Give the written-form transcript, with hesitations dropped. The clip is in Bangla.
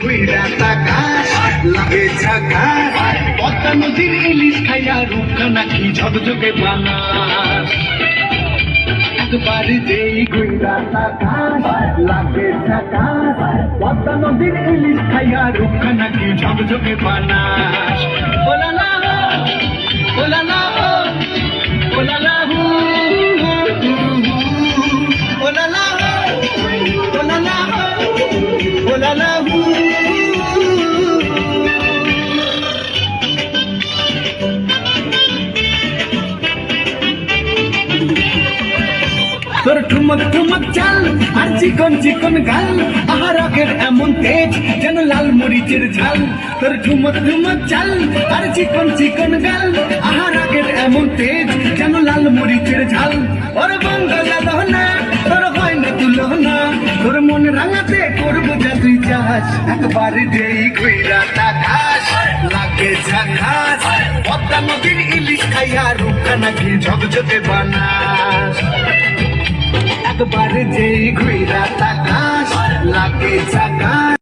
কইরা তাকাস লাগে ঝাকাস পদ্মা নদীর ইলিশ খাইয়া রূপটা নাকি ঝকঝকে বানাস একবার যেই কইরা তাকাস লাগে ঝাকাস পদ্মা নদীর ইলিশ খাইয়া রূপটা নাকি ঝকঝকে বানাস ওলা না ওলা না ওলা না ওলা না ওলা না ওলা না তোর ঠুমক ঠুমক চাল আর চিকন চিকন গাল আহারাগের এমন তেজ যেন লাল মরিচের ঝাল তোর ঠুমক ঠুমক চাল আর চিকন চিকন গাল আহারাগের এমন তেজ যেন লাল মরিচের ঝাল ওর বঙ্গলা দহনা তোর হয় না তুলনা তোর মন রাঙাতে করবো যা তুই চাস একবার যেই কইরা তাকাস লাগে ঝাকাস পদ্মা নদীর ইলিশ খাইয়া রূপটা নাকি ঝকঝকে বানাস একবার যেই ঘুইরা তাকাস লাগে ঝাকাস